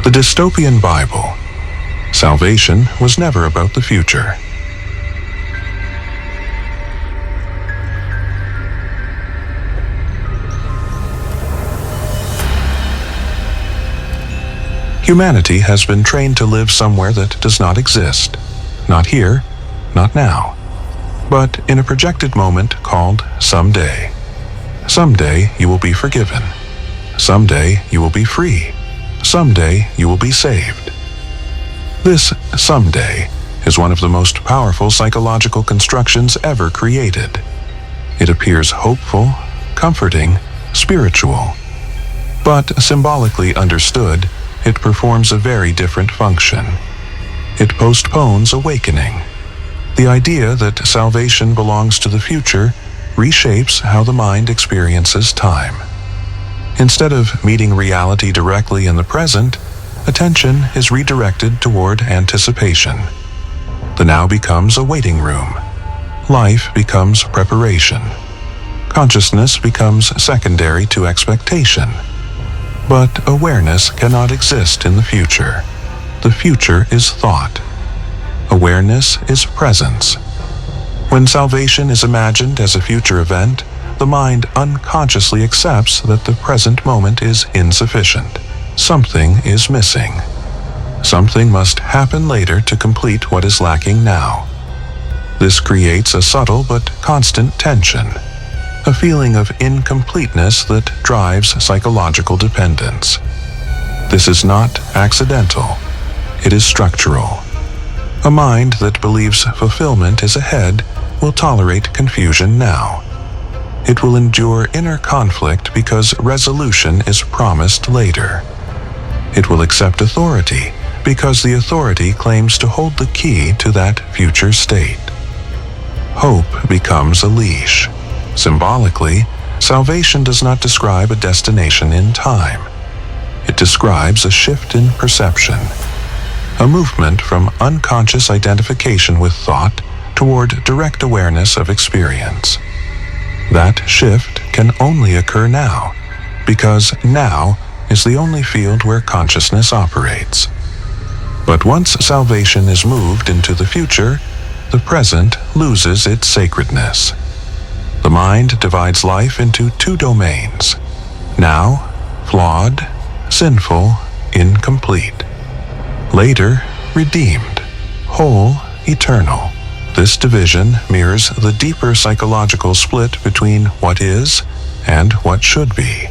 The dystopian Bible. Salvation was never about the future. Humanity has been trained to live somewhere that does not exist. Not here, not now, but in a projected moment called someday. Someday you will be forgiven. Someday you will be free. Someday you will be saved. This someday is one of the most powerful psychological constructions ever created. It appears hopeful, comforting, spiritual. But symbolically understood, it performs a very different function. It postpones awakening. The idea that salvation belongs to the future reshapes how the mind experiences time. Instead of meeting reality directly in the present, attention is redirected toward anticipation. The now becomes a waiting room. Life becomes preparation. Consciousness becomes secondary to expectation. But awareness cannot exist in the future. The future is thought. Awareness is presence. When salvation is imagined as a future event, the mind unconsciously accepts that the present moment is insufficient. Something is missing. Something must happen later to complete what is lacking now. This creates a subtle but constant tension, a feeling of incompleteness that drives psychological dependence. This is not accidental. It is structural. A mind that believes fulfillment is ahead will tolerate confusion now. It will endure inner conflict because resolution is promised later. It will accept authority because the authority claims to hold the key to that future state. Hope becomes a leash. Symbolically, salvation does not describe a destination in time. It describes a shift in perception, a movement from unconscious identification with thought toward direct awareness of experience. That shift can only occur now, because now is the only field where consciousness operates. But once salvation is moved into the future, the present loses its sacredness. The mind divides life into two domains: now, flawed, sinful, incomplete; later, redeemed, whole, eternal. This division mirrors the deeper psychological split between what is and what should be.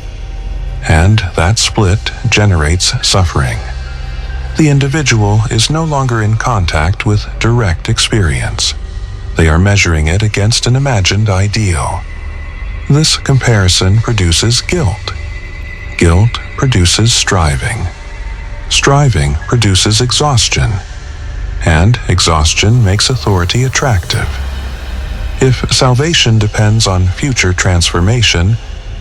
And that split generates suffering. The individual is no longer in contact with direct experience. They are measuring it against an imagined ideal. This comparison produces guilt. Guilt produces striving. Striving produces exhaustion. And exhaustion makes authority attractive. If salvation depends on future transformation,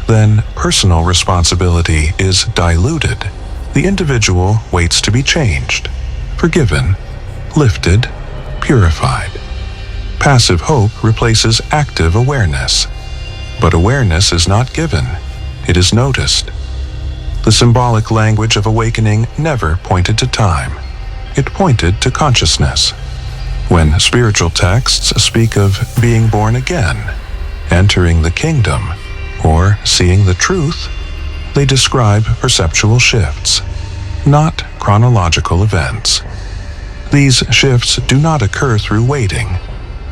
then personal responsibility is diluted. The individual waits to be changed, forgiven, lifted, purified. Passive hope replaces active awareness. But awareness is not given, it is noticed. The symbolic language of awakening never pointed to time. It pointed to consciousness. When spiritual texts speak of being born again, entering the kingdom, or seeing the truth, they describe perceptual shifts, not chronological events. These shifts do not occur through waiting.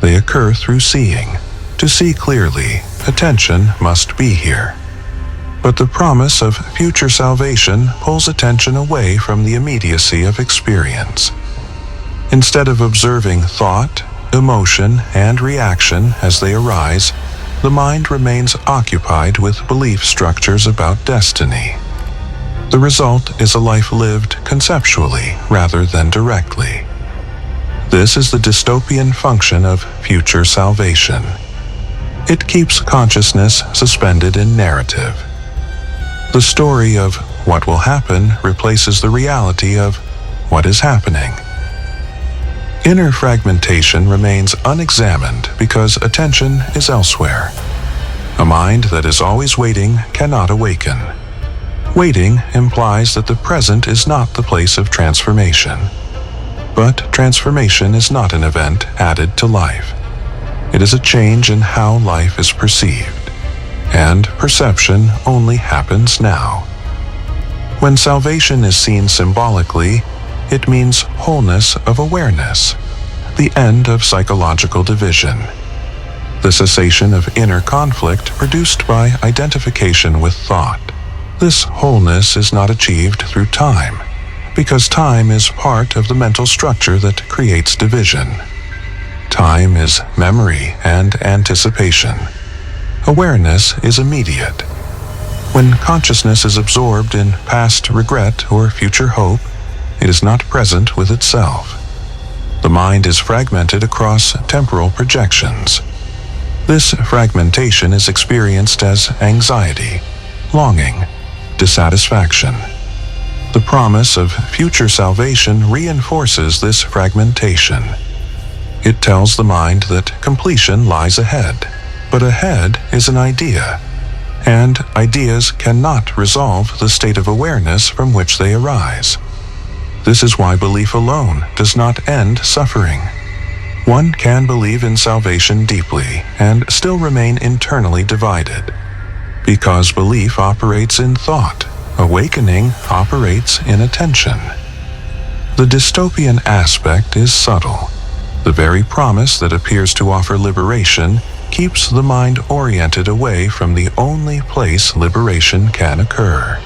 They occur through seeing. To see clearly, attention must be here. But the promise of future salvation pulls attention away from the immediacy of experience. Instead of observing thought, emotion, and reaction as they arise, the mind remains occupied with belief structures about destiny. The result is a life lived conceptually rather than directly. This is the dystopian function of future salvation. It keeps consciousness suspended in narrative. The story of what will happen replaces the reality of what is happening. Inner fragmentation remains unexamined because attention is elsewhere. A mind that is always waiting cannot awaken. Waiting implies that the present is not the place of transformation. But transformation is not an event added to life. It is a change in how life is perceived, and perception only happens now. When salvation is seen symbolically, it means wholeness of awareness, the end of psychological division, the cessation of inner conflict produced by identification with thought. This wholeness is not achieved through time, because time is part of the mental structure that creates division. Time is memory and anticipation. Awareness is immediate. When consciousness is absorbed in past regret or future hope, it is not present with itself. The mind is fragmented across temporal projections. This fragmentation is experienced as anxiety, longing, dissatisfaction. The promise of future salvation reinforces this fragmentation. It tells the mind that completion lies ahead, but ahead is an idea, and ideas cannot resolve the state of awareness from which they arise. This is why belief alone does not end suffering. One can believe in salvation deeply and still remain internally divided. Because belief operates in thought, awakening operates in attention. The dystopian aspect is subtle. The very promise that appears to offer liberation keeps the mind oriented away from the only place liberation can occur.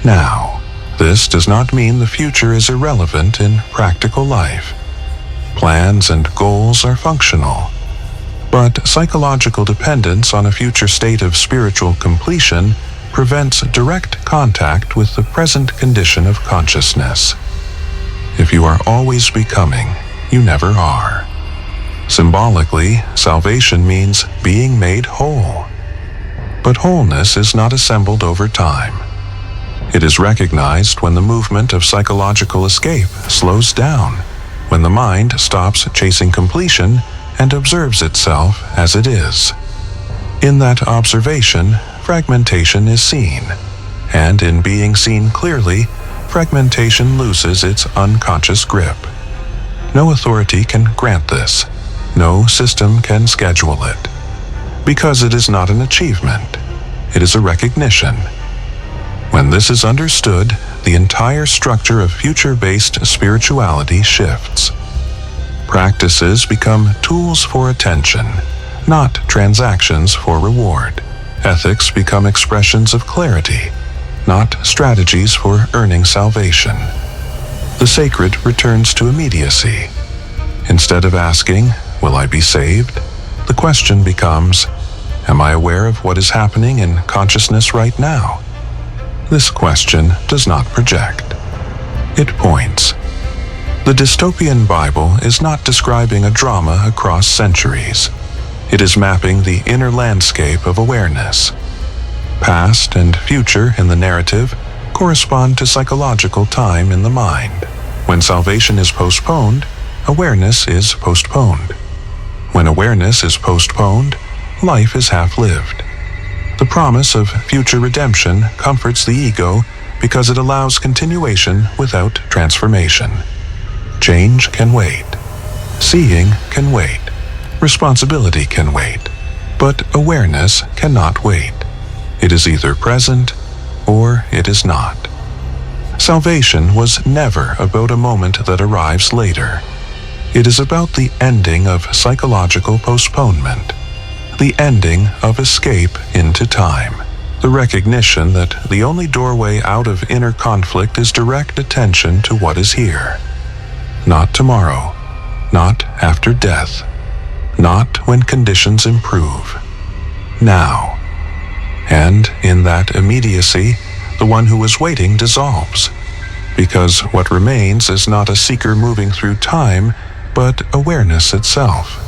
Now, this does not mean the future is irrelevant in practical life. Plans and goals are functional. But psychological dependence on a future state of spiritual completion prevents direct contact with the present condition of consciousness. If you are always becoming, you never are. Symbolically, salvation means being made whole. But wholeness is not assembled over time. It is recognized when the movement of psychological escape slows down, when the mind stops chasing completion and observes itself as it is. In that observation, fragmentation is seen, and in being seen clearly, fragmentation loses its unconscious grip. No authority can grant this. No system can schedule it. Because it is not an achievement. It is a recognition. When this is understood, the entire structure of future-based spirituality shifts. Practices become tools for attention, not transactions for reward. Ethics become expressions of clarity, not strategies for earning salvation. The sacred returns to immediacy. Instead of asking, "Will I be saved?" the question becomes, "Am I aware of what is happening in consciousness right now?" This question does not project. It points. The dystopian Bible is not describing a drama across centuries. It is mapping the inner landscape of awareness. Past and future in the narrative correspond to psychological time in the mind. When salvation is postponed, awareness is postponed. When awareness is postponed, life is half-lived. The promise of future redemption comforts the ego because it allows continuation without transformation. Change can wait. Seeing can wait. Responsibility can wait. But awareness cannot wait. It is either present or it is not. Salvation was never about a moment that arrives later. It is about the ending of psychological postponement, the ending of escape into time, the recognition that the only doorway out of inner conflict is direct attention to what is here. Not tomorrow, not after death, not when conditions improve. Now. And in that immediacy, the one who is waiting dissolves, because what remains is not a seeker moving through time, but awareness itself.